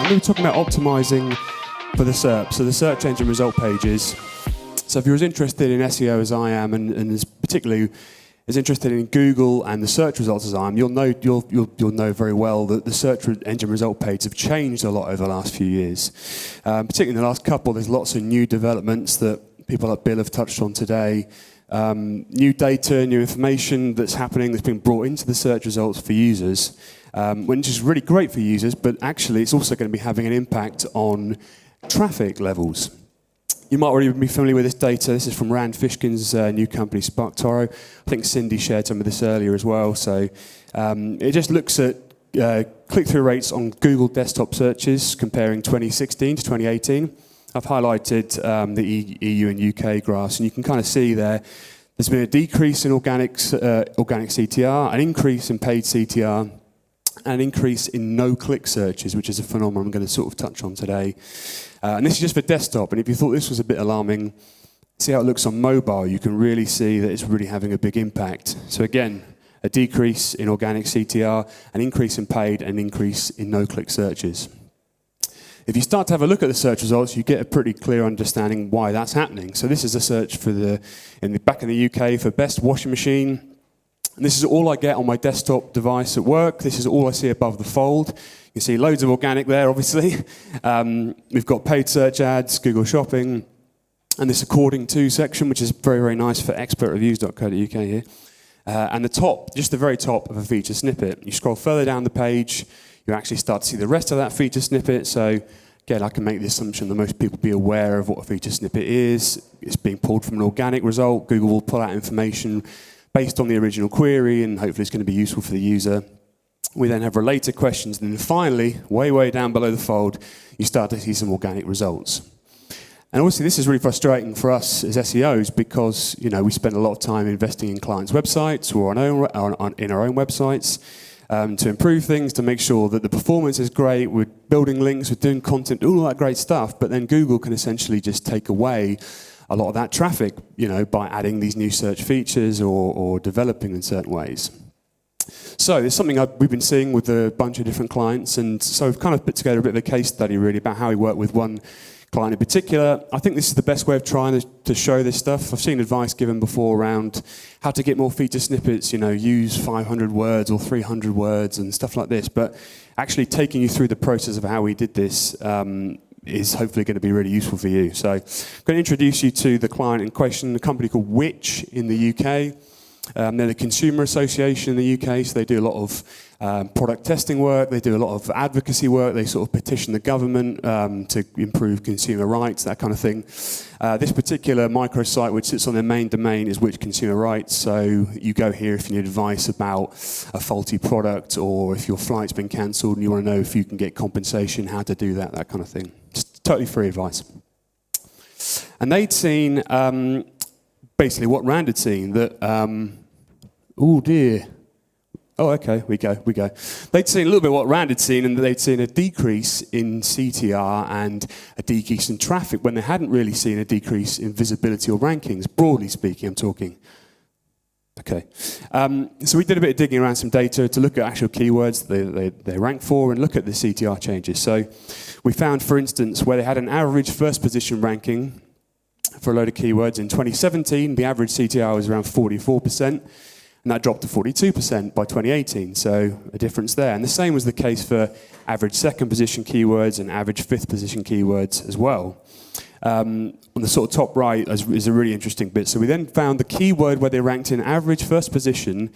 going to be talking about optimizing for the SERPs, so the search engine result pages. So if you're as interested in SEO as I am, and as particularly as interested in Google and the search results as I am, you'll know very well that the search engine result pages have changed a lot over the last few years. Particularly in the last couple, there's lots of new developments that people like Bill have touched on today. New data, new information that's happening that's been brought into the search results for users, which is really great for users, but actually it's also going to be having an impact on traffic levels. You might already be familiar with this data. This is from Rand Fishkin's new company, SparkToro. I think Cindy shared some of this earlier as well. So it just looks at click-through rates on Google desktop searches comparing 2016 to 2018. I've highlighted the EU and UK graphs, and you can kind of see there's been a decrease in organic CTR, an increase in paid CTR, an increase in no-click searches, which is a phenomenon I'm going to sort of touch on today. And this is just for desktop, and if you thought this was a bit alarming, see how it looks on mobile. You can really see that it's really having a big impact. So again, a decrease in organic CTR, an increase in paid, and an increase in no-click searches. If you start to have a look at the search results, you get a pretty clear understanding why that's happening. So this is a search for back in the UK for best washing machine. And this is all I get on my desktop device at work. This is all I see above the fold. You can see loads of organic there, obviously. We've got paid search ads, Google Shopping, and this according to section, which is very, very nice for expertreviews.co.uk here. And the top, just the very top of a feature snippet. You scroll further down the page, you actually start to see the rest of that feature snippet. So again, I can make the assumption that most people be aware of what a feature snippet is. It's being pulled from an organic result. Google will pull out information based on the original query, and hopefully it's going to be useful for the user. We then have related questions, and then finally, way, way down below the fold, you start to see some organic results. And obviously this is really frustrating for us as SEOs because, you know, we spend a lot of time investing in clients' websites or in our own websites to improve things, to make sure that the performance is great, we're building links, we're doing content, all that great stuff, but then Google can essentially just take away a lot of that traffic, you know, by adding these new search features or developing in certain ways. So it's something we've been seeing with a bunch of different clients, and so we've kind of put together a bit of a case study really about how we work with one client in particular. I think this is the best way of trying to show this stuff. I've seen advice given before around how to get more feature snippets, you know, use 500 words or 300 words and stuff like this, but actually taking you through the process of how we did this is hopefully going to be really useful for you. So I'm going to introduce you to the client in question, a company called Which in the UK. They're the Consumer Association in the UK, so they do a lot of product testing work, they do a lot of advocacy work, they sort of petition the government to improve consumer rights, that kind of thing. This particular microsite, which sits on their main domain, is Which Consumer Rights, so you go here if you need advice about a faulty product, or if your flight's been cancelled and you want to know if you can get compensation, how to do that, that kind of thing. Just totally free advice. And they'd seen basically what Rand had seen, that, oh dear, oh okay, we go. They'd seen a little bit what Rand had seen, and they'd seen a decrease in CTR and a decrease in traffic when they hadn't really seen a decrease in visibility or rankings, broadly speaking, I'm talking. Okay, so we did a bit of digging around some data to look at actual keywords they rank for and look at the CTR changes. So we found, for instance, where they had an average first position ranking for a load of keywords in 2017, the average CTR was around 44%, and that dropped to 42% by 2018, so a difference there. And the same was the case for average second position keywords and average fifth position keywords as well. On the sort of top right is a really interesting bit. So we then found the keyword where they ranked in average first position.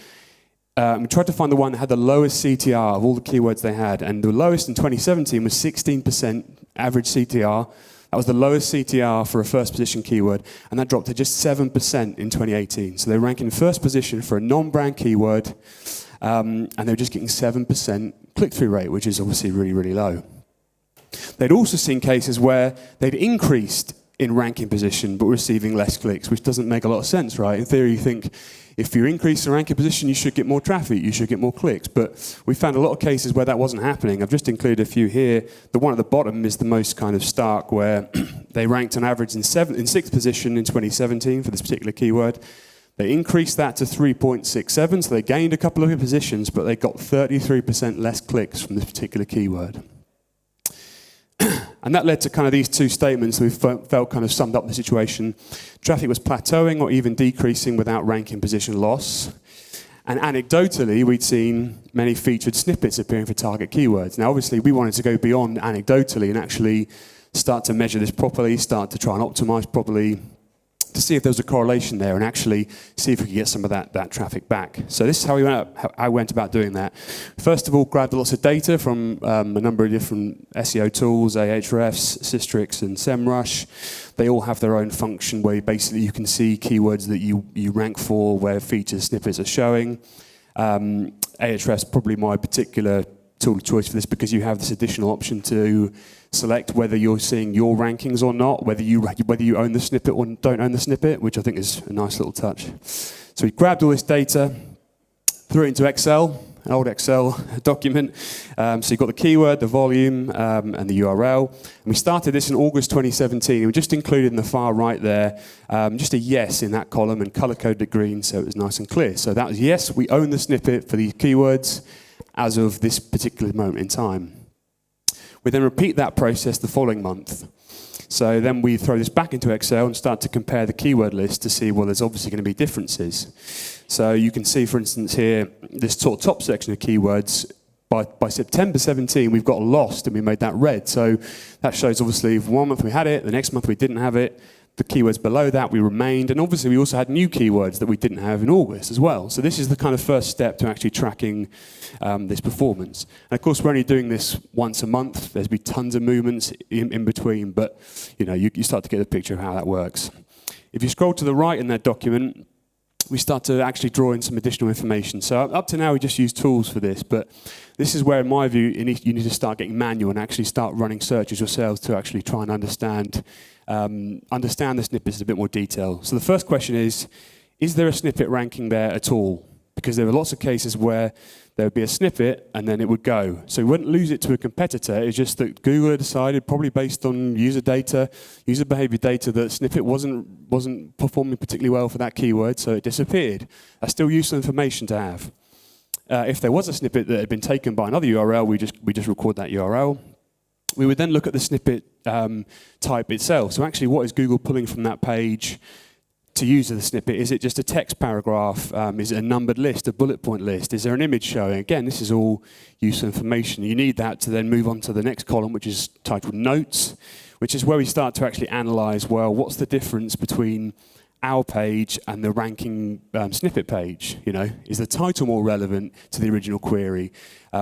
We tried to find the one that had the lowest CTR of all the keywords they had, and the lowest in 2017 was 16% average CTR. That was the lowest CTR for a first position keyword, and that dropped to just 7% in 2018. So they rank in first position for a non-brand keyword, and they were just getting 7% click-through rate, which is obviously really, really low. They'd also seen cases where they'd increased in ranking position but receiving less clicks, which doesn't make a lot of sense, right? In theory, you think if you increase the ranking position, you should get more traffic, you should get more clicks. But we found a lot of cases where that wasn't happening. I've just included a few here. The one at the bottom is the most kind of stark, where they ranked on average in sixth position in 2017 for this particular keyword. They increased that to 3.67, so they gained a couple of positions, but they got 33% less clicks from this particular keyword. And that led to kind of these two statements that we felt kind of summed up the situation. Traffic was plateauing or even decreasing without ranking position loss. And anecdotally, we'd seen many featured snippets appearing for target keywords. Now, obviously, we wanted to go beyond anecdotally and actually start to measure this properly, start to try and optimize properly, to see if there was a correlation there and actually see if we could get some of that traffic back. So this is how I went about doing that. First of all, grabbed lots of data from a number of different SEO tools, Ahrefs, Systrix, and SEMrush. They all have their own function where basically you can see keywords that you rank for, where featured snippets are showing. Ahrefs probably my particular tool of choice for this because you have this additional option to select whether you're seeing your rankings or not, whether you own the snippet or don't own the snippet, which I think is a nice little touch. So we grabbed all this data, threw it into Excel, an old Excel document. So you've got the keyword, the volume, and the URL. And we started this in August 2017. And we just included in the far right there just a yes in that column and color-coded it green so it was nice and clear. So that was yes, we own the snippet for these keywords as of this particular moment in time. We then repeat that process the following month. So then we throw this back into Excel and start to compare the keyword list to see, well, there's obviously going to be differences. So you can see, for instance, here, this sort of top section of keywords, by September 17, we've got lost and we made that red. So that shows, obviously, for 1 month we had it, the next month we didn't have it. The keywords below that we remained, and obviously we also had new keywords that we didn't have in August as well. So this is the kind of first step to actually tracking this performance. And of course, we're only doing this once a month. There's been tons of movements in between, but you start to get the picture of how that works. If you scroll to the right in that document, we start to actually draw in some additional information. So up to now, we just use tools for this, but this is where, in my view, you need to start getting manual and actually start running searches yourselves to actually try and understand the snippets in a bit more detail. So the first question is there a snippet ranking there at all? Because there are lots of cases where there would be a snippet and then it would go. So we wouldn't lose it to a competitor. It's just that Google had decided, probably based on user behavior data, that snippet wasn't performing particularly well for that keyword, so it disappeared. That's still useful information to have. If there was a snippet that had been taken by another URL, we just record that URL. We would then look at the snippet type itself. So actually, what is Google pulling from that page to use as a snippet? Is it just a text paragraph? Is it a numbered list, a bullet point list? Is there an image showing? Again, this is all useful information. You need that to then move on to the next column, which is titled Notes, which is where we start to actually analyze, well, what's the difference between our page and the ranking snippet page? Is the title more relevant to the original query?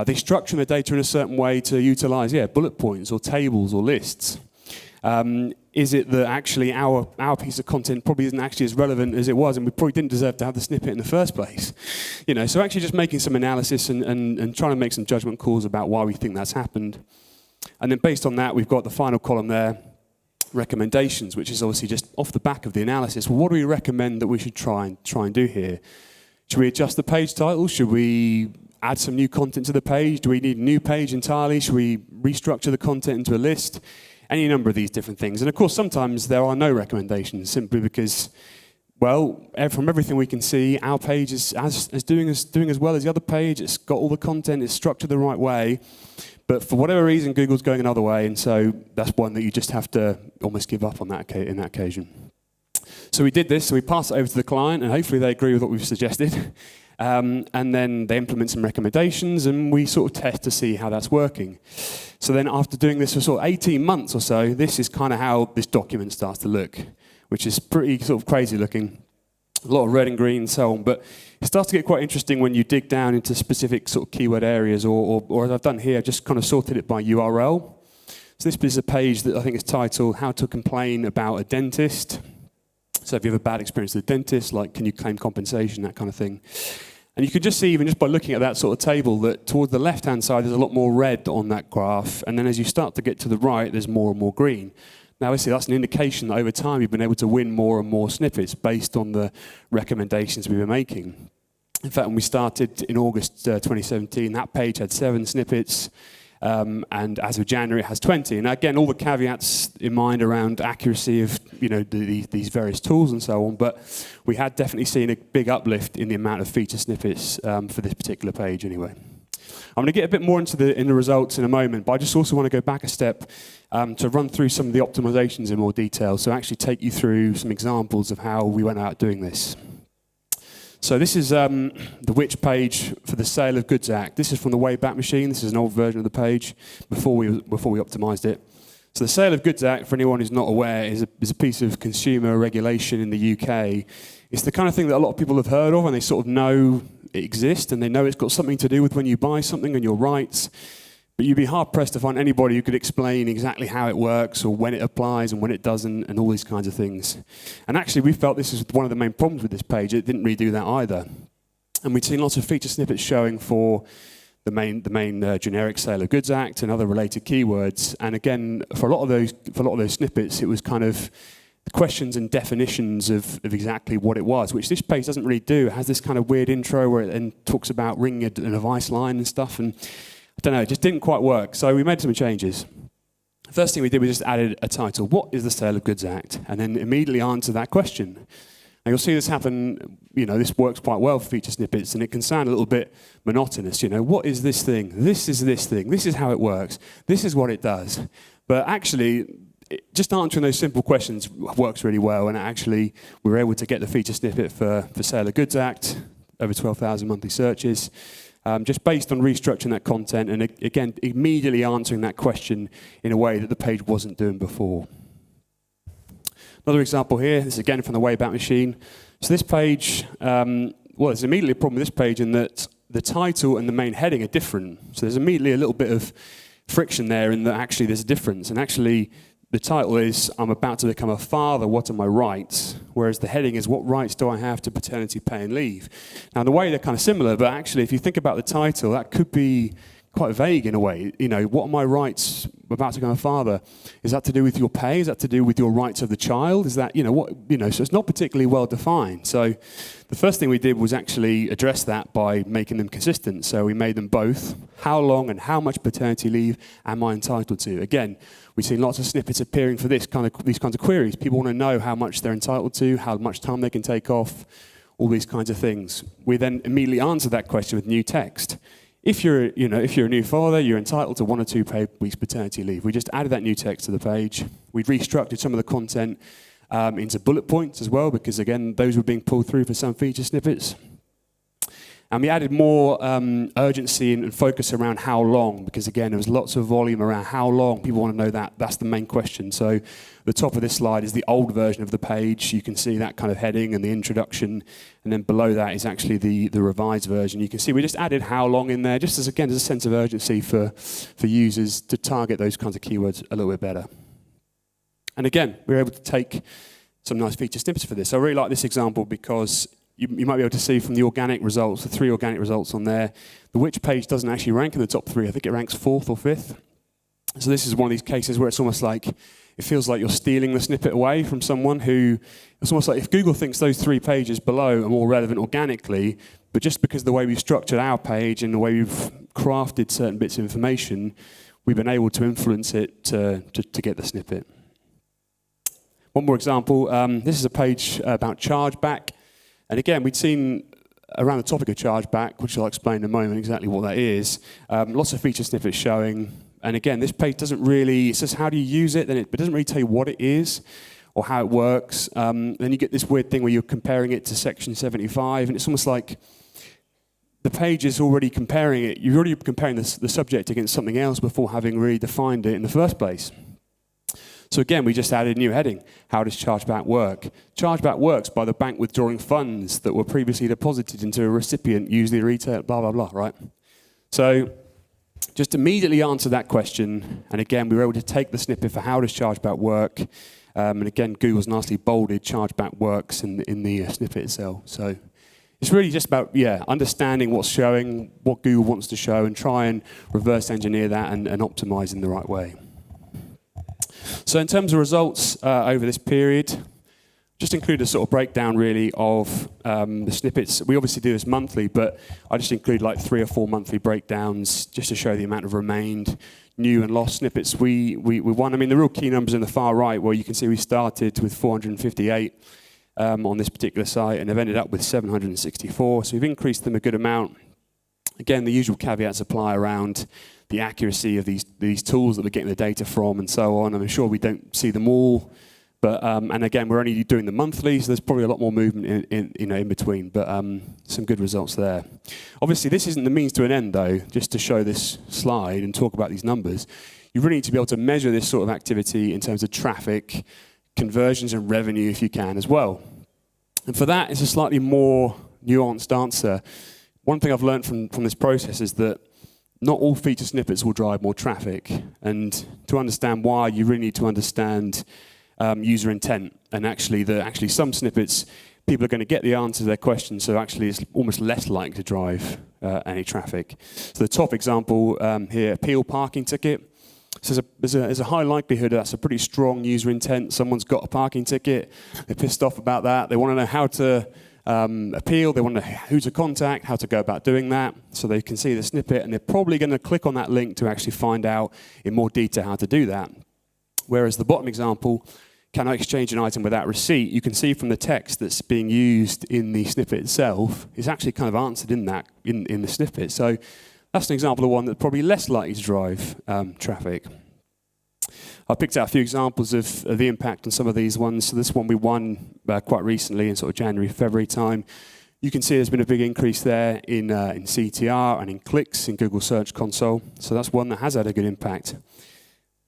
They structure the data in a certain way to utilize, bullet points or tables or lists. Is it that actually our piece of content probably isn't actually as relevant as it was, and we probably didn't deserve to have the snippet in the first place? So actually just making some analysis and trying to make some judgment calls about why we think that's happened. And then based on that, we've got the final column there, recommendations, which is obviously just off the back of the analysis. Well, what do we recommend that we should try and do here? Should we adjust the page title? Should we add some new content to the page? Do we need a new page entirely? Should we restructure the content into a list? Any number of these different things. And of course, sometimes there are no recommendations, simply because, well, from everything we can see, our page is doing as well as the other page. It's got all the content, it's structured the right way. But for whatever reason, Google's going another way, and so that's one that you just have to almost give up on in that occasion. So we did this, so we pass it over to the client, and hopefully they agree with what we've suggested. And then they implement some recommendations, and we sort of test to see how that's working. So then after doing this for sort of 18 months or so, this is kind of how this document starts to look, which is pretty sort of crazy looking. A lot of red and green and so on, but it starts to get quite interesting when you dig down into specific sort of keyword areas, or as I've done here, I've just kind of sorted it by URL. So this is a page that I think is titled How to Complain About a Dentist. So if you have a bad experience with a dentist, like can you claim compensation, that kind of thing. And you can just see, even just by looking at that sort of table, that towards the left-hand side, there's a lot more red on that graph. And then as you start to get to the right, there's more and more green. Now, obviously, that's an indication that over time, you've been able to win more and more snippets based on the recommendations we were making. In fact, when we started in August 2017, that page had 7 snippets. And as of January, it has 20. And again, all the caveats in mind around accuracy of these various tools and so on. But we had definitely seen a big uplift in the amount of feature snippets for this particular page anyway. I'm going to get a bit more into the results in a moment, but I just also want to go back a step to run through some of the optimizations in more detail, so actually take you through some examples of how we went out doing this. So this is the which page for the Sale of Goods Act. This is from the Wayback Machine. This is an old version of the page before we optimized it. So the Sale of Goods Act, for anyone who's not aware, is a piece of consumer regulation in the UK. It's the kind of thing that a lot of people have heard of, and they sort of know it exists, and they know it's got something to do with when you buy something and your rights. But you'd be hard-pressed to find anybody who could explain exactly how it works or when it applies and when it doesn't and all these kinds of things. And actually, we felt this is one of the main problems with this page. It didn't really do that either. And we'd seen lots of feature snippets showing for the main generic Sale of Goods Act and other related keywords. And again, for a lot of those snippets, it was kind of the questions and definitions of exactly what it was, which this page doesn't really do. It has this kind of weird intro where it then talks about ringing an advice line and stuff. And I don't know, it just didn't quite work. So we made some changes. The first thing we did was just added a title. What is the Sale of Goods Act? And then immediately answer that question. Now you'll see this happen, this works quite well for feature snippets, and it can sound a little bit monotonous, what is this thing? This is this thing. This is how it works. This is what it does. But actually, just answering those simple questions works really well, and actually we were able to get the feature snippet for Sale of Goods Act, over 12,000 monthly searches, just based on restructuring that content and, again, immediately answering that question in a way that the page wasn't doing before. Another example here, this is again from the Wayback Machine. So this page, there's immediately a problem with this page in that the title and the main heading are different. So there's immediately a little bit of friction there in that actually there's a difference. And actually the title is, I'm about to become a father, what are my rights? Whereas the heading is, what rights do I have to paternity pay and leave? Now, in a way, they're kind of similar, but actually, if you think about the title, that could be quite vague in a way. What are my rights about to become a father? Is that to do with your pay? Is that to do with your rights of the child? Is that, so it's not particularly well defined. So the first thing we did was actually address that by making them consistent. So we made them both. How long and how much paternity leave am I entitled to? Again, we've seen lots of snippets appearing for these kinds of queries. People want to know how much they're entitled to, how much time they can take off, all these kinds of things. We then immediately answer that question with new text. If you're a new father, you're entitled to 1 or 2 paid weeks paternity leave. We just added that new text to the page. We restructured some of the content into bullet points as well, because again, those were being pulled through for some feature snippets. And we added more urgency and focus around how long, because again, there was lots of volume around how long. People want to know that. That's the main question. So the top of this slide is the old version of the page. You can see that kind of heading and the introduction. And then below that is actually the revised version. You can see we just added how long in there, just as a sense of urgency for users to target those kinds of keywords a little bit better. And again, we were able to take some nice feature snippets for this. I really like this example because you might be able to see from the organic results, the 3 organic results on there, the which page doesn't actually rank in the top 3. I think it ranks 4th or 5th. So this is one of these cases where it's almost like, it feels like you're stealing the snippet away from someone who, it's almost like if Google thinks those 3 pages below are more relevant organically, but just because of the way we've structured our page and the way we've crafted certain bits of information, we've been able to influence it to get the snippet. One more example, this is a page about chargeback. And again, we'd seen around the topic of chargeback, which I'll explain in a moment exactly what that is, lots of feature snippets showing. And again, this page doesn't really, it says how do you use it, but it doesn't really tell you what it is or how it works. Then you get this weird thing where you're comparing it to section 75, and it's almost like the page is already comparing it. You're already comparing the subject against something else before having really defined it in the first place. So again, we just added a new heading. How does chargeback work? Chargeback works by the bank withdrawing funds that were previously deposited into a recipient, usually a retail, blah, blah, blah, right? So just immediately answer that question. And again, we were able to take the snippet for how does chargeback work. And again, Google's nicely bolded chargeback works in the snippet itself. So it's really just about, understanding what's showing, what Google wants to show, and try and reverse engineer that and optimize in the right way. So in terms of results over this period, just include a sort of breakdown really of the snippets. We obviously do this monthly, but I just include like 3 or 4 monthly breakdowns just to show the amount of remained, new and lost snippets we won. I mean, the real key numbers in the far right, where you can see we started with 458 on this particular site and have ended up with 764. So we've increased them a good amount. Again, the usual caveats apply around the accuracy of these tools that we're getting the data from and so on. I'm sure we don't see them all, but and again, we're only doing the monthly, so there's probably a lot more movement in between, but some good results there. Obviously, this isn't the means to an end, though. Just to show this slide and talk about these numbers, you really need to be able to measure this sort of activity in terms of traffic, conversions, and revenue if you can as well. And for that, it's a slightly more nuanced answer. One thing I've learned from this process is that not all feature snippets will drive more traffic. And to understand why, you really need to understand user intent. And actually some snippets, people are going to get the answer to their questions, so actually it's almost less likely to drive any traffic. So the top example here, appeal parking ticket. So there's a high likelihood that's a pretty strong user intent. Someone's got a parking ticket, they're pissed off about that, they want to know how to appeal, they want to know who to contact, how to go about doing that, so they can see the snippet, and they're probably going to click on that link to actually find out in more detail how to do that. Whereas the bottom example, can I exchange an item without receipt? You can see from the text that's being used in the snippet itself is actually kind of answered in the snippet. So that's an example of one that's probably less likely to drive traffic. I picked out a few examples of the impact on some of these ones. So this one we won quite recently in sort of January, February time. You can see there's been a big increase there in CTR and in clicks in Google Search Console. So that's one that has had a good impact.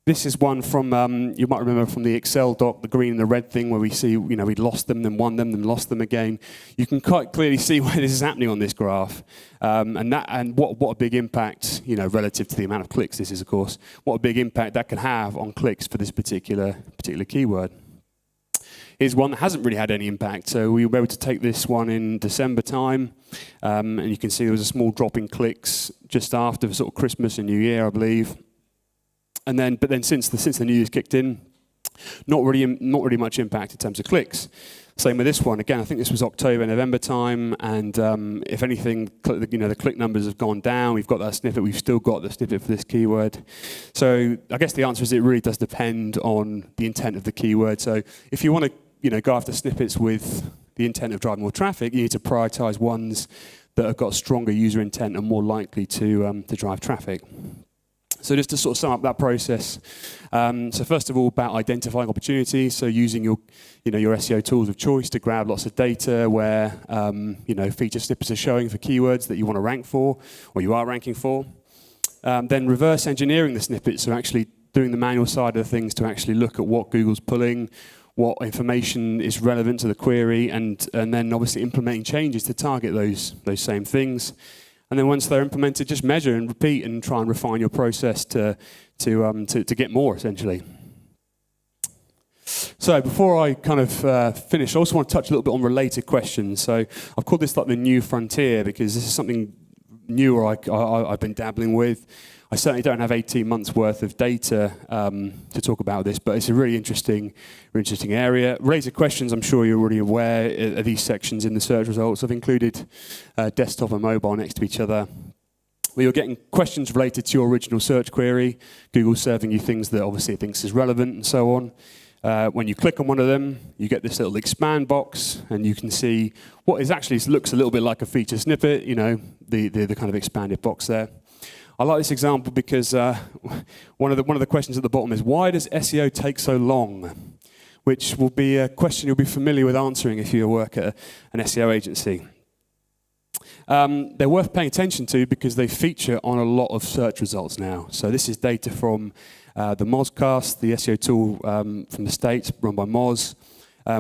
This is one from, you might remember from the Excel doc, the green and the red thing, where we see, we'd lost them, then won them, then lost them again. You can quite clearly see where this is happening on this graph. And what a big impact, relative to the amount of clicks this is, of course, what a big impact that can have on clicks for this particular keyword. Here's one that hasn't really had any impact. So we were able to take this one in December time, and you can see there was a small drop in clicks just after sort of Christmas and New Year, I believe. But then since the New Year's kicked in, not really much impact in terms of clicks. Same with this one. Again, I think this was October, November time, and if anything, the click numbers have gone down. We've got that snippet. We've still got the snippet for this keyword. So I guess the answer is it really does depend on the intent of the keyword. So if you want to go after snippets with the intent of driving more traffic, you need to prioritize ones that have got stronger user intent and more likely to drive traffic. So just to sort of sum up that process, so first of all, about identifying opportunities, so using your SEO tools of choice to grab lots of data where, feature snippets are showing for keywords that you want to rank for, or you are ranking for. Then reverse engineering the snippets, so actually doing the manual side of things to actually look at what Google's pulling, what information is relevant to the query, and then obviously implementing changes to target those same things. And then once they're implemented, just measure and repeat and try and refine your process to get more, essentially. So before I kind of finish, I also want to touch a little bit on related questions. So I've called this like the new frontier because this is something newer I've been dabbling with. I certainly don't have 18 months worth of data to talk about this, but it's a really interesting area. Related questions, I'm sure you're already aware, are these sections in the search results. I've included desktop and mobile next to each other, where you're getting questions related to your original search query. Google's serving you things that obviously it thinks is relevant and so on. When you click on one of them, you get this little expand box, and you can see what is actually looks a little bit like a feature snippet, the kind of expanded box there. I like this example because one of the questions at the bottom is, why does SEO take so long? Which will be a question you'll be familiar with answering if you work at an SEO agency. They're worth paying attention to because they feature on a lot of search results now. So this is data from the Mozcast, the SEO tool from the States, run by Moz,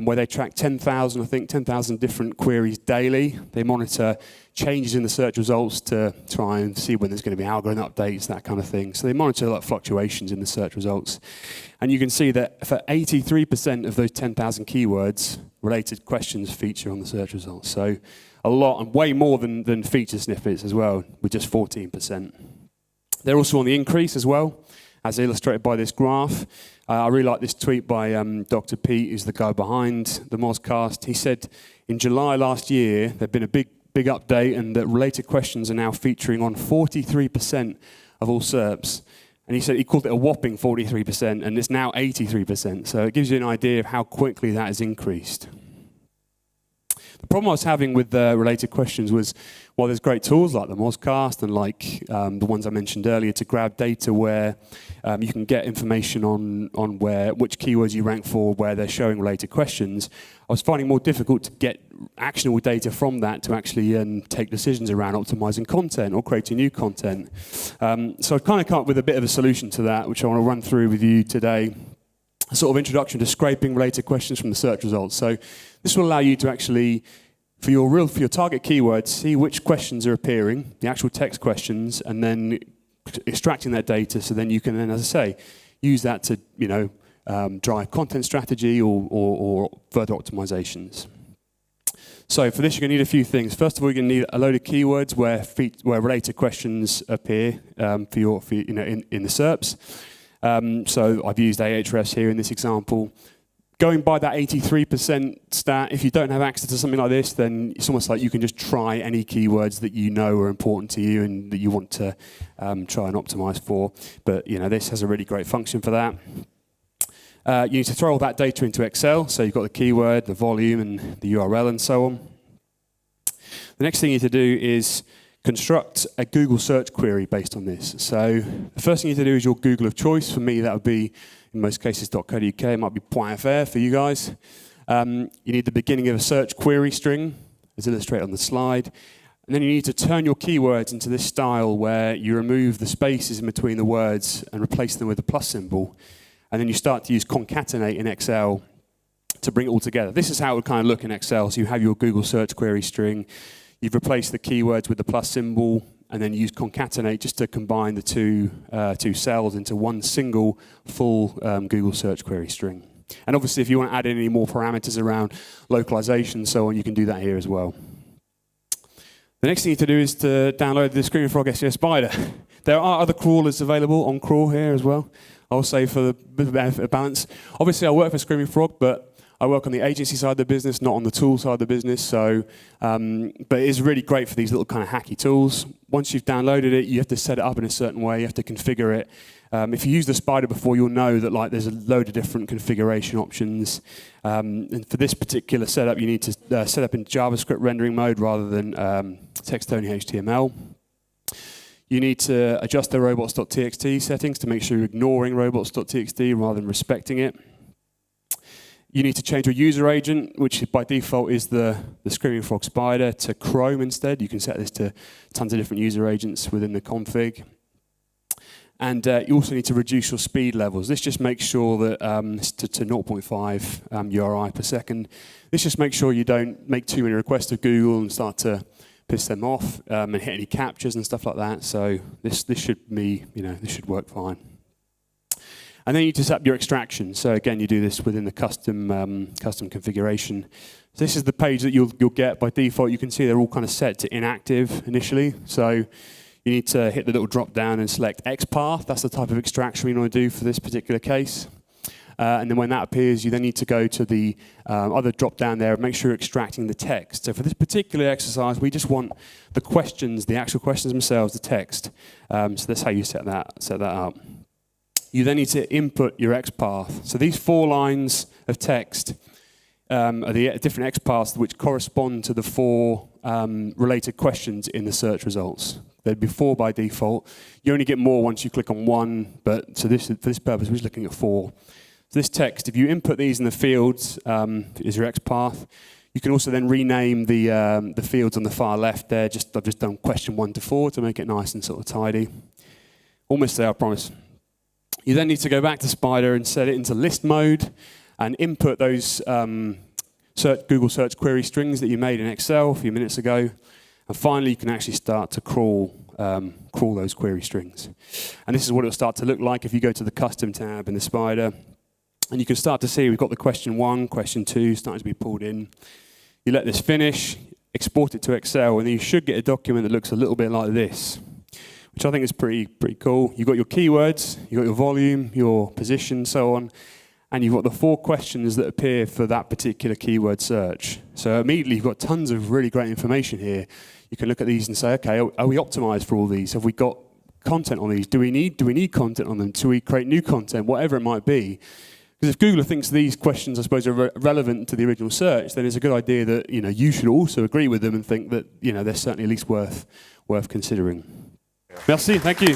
where they track 10,000 different queries daily. They monitor changes in the search results to try and see when there's going to be algorithm updates, that kind of thing. So they monitor like fluctuations in the search results. And you can see that for 83% of those 10,000 keywords, related questions feature on the search results. So a lot, and way more than feature snippets as well, with just 14%. They're also on the increase as well, as illustrated by this graph. I really like this tweet by Dr. Pete, who's the guy behind the Mozcast. He said in July last year, there'd been a big update, and that related questions are now featuring on 43% of all SERPs. And he called it a whopping 43%, and it's now 83%. So it gives you an idea of how quickly that has increased. The problem I was having with the related questions was, well, there's great tools like the Mozcast and like the ones I mentioned earlier to grab data where you can get information on which keywords you rank for, where they're showing related questions. I was finding it more difficult to get actionable data from that to actually take decisions around optimizing content or creating new content. So I've kind of come up with a bit of a solution to that, which I want to run through with you today. A sort of introduction to scraping related questions from the search results. So this will allow you to actually, for your target keywords, see which questions are appearing, the actual text questions, and then extracting that data. So then you can then, as I say, use that to drive content strategy or further optimizations. So for this, you're going to need a few things. First of all, you're going to need a load of keywords where related questions appear in the SERPs. So I've used Ahrefs here in this example. Going by that 83% stat, if you don't have access to something like this, then it's almost like you can just try any keywords that you know are important to you and that you want to try and optimize for. But this has a really great function for that. You need to throw all that data into Excel. So you've got the keyword, the volume, and the URL, and so on. The next thing you need to do is construct a Google search query based on this. So the first thing you need to do is your Google of choice. For me, that would be, in most cases, .co.uk. It might be .fr for you guys. You need the beginning of a search query string, as illustrated on the slide. And then you need to turn your keywords into this style where you remove the spaces in between the words and replace them with a plus symbol. And then you start to use concatenate in Excel to bring it all together. This is how it would kind of look in Excel. So you have your Google search query string. You've replaced the keywords with the plus symbol, and then use concatenate just to combine the two cells into one single full Google search query string. And obviously, if you want to add any more parameters around localization and so on, you can do that here as well. The next thing you need to do is to download the Screaming Frog SEO Spider. There are other crawlers available on crawl here as well. I'll say for the benefit of balance. Obviously, I work for Screaming Frog, but I work on the agency side of the business, not on the tool side of the business. So, but it is really great for these little kind of hacky tools. Once you've downloaded it, you have to set it up in a certain way. You have to configure it. If you used the Spider before, you'll know that there's a load of different configuration options. And for this particular setup, you need to set up in JavaScript rendering mode rather than text-only HTML. You need to adjust the robots.txt settings to make sure you're ignoring robots.txt rather than respecting it. You need to change your user agent, which by default is the Screaming Frog Spider, to Chrome instead. You can set this to tons of different user agents within the config. And you also need to reduce your speed levels. This just makes sure that to 0.5 URI per second. This just makes sure you don't make too many requests to Google and start to piss them off and hit any captures and stuff like that. So this should be, this should work fine. And then you just set up your extraction. So again, you do this within the custom configuration. So this is the page that you'll get by default. You can see they're all kind of set to inactive initially. So you need to hit the little drop down and select XPath. That's the type of extraction we want to do for this particular case. And then when that appears, you then need to go to the other drop down there and make sure you're extracting the text. So for this particular exercise, we just want the questions, the actual questions themselves, the text. So that's how you set that up. You then need to input your XPath. So these 4 lines of text are the different XPaths which correspond to the 4 related questions in the search results. There'd be 4 by default. You only get more once you click on 1, but so for this purpose, we're just looking at 4. So this text, if you input these in the fields, is your XPath. You can also then rename the fields on the far left there. I've just done question 1 to 4 to make it nice and sort of tidy. Almost there, I promise. You then need to go back to Spider and set it into list mode and input those Google search query strings that you made in Excel a few minutes ago. And finally, you can actually start to crawl those query strings. And this is what it'll start to look like if you go to the custom tab in the Spider. And you can start to see we've got the question 1, question 2 starting to be pulled in. You let this finish, export it to Excel, and then you should get a document that looks a little bit like this, which I think is pretty cool. You've got your keywords, you've got your volume, your position, so on, and you've got the 4 questions that appear for that particular keyword search. So immediately you've got tons of really great information here. You can look at these and say, okay, are we optimized for all these? Have we got content on these? Do we need content on them? Do we create new content? Whatever it might be. Because if Google thinks these questions, I suppose, are relevant to the original search, then it's a good idea that you should also agree with them and think that they're certainly at least worth considering. Merci, thank you.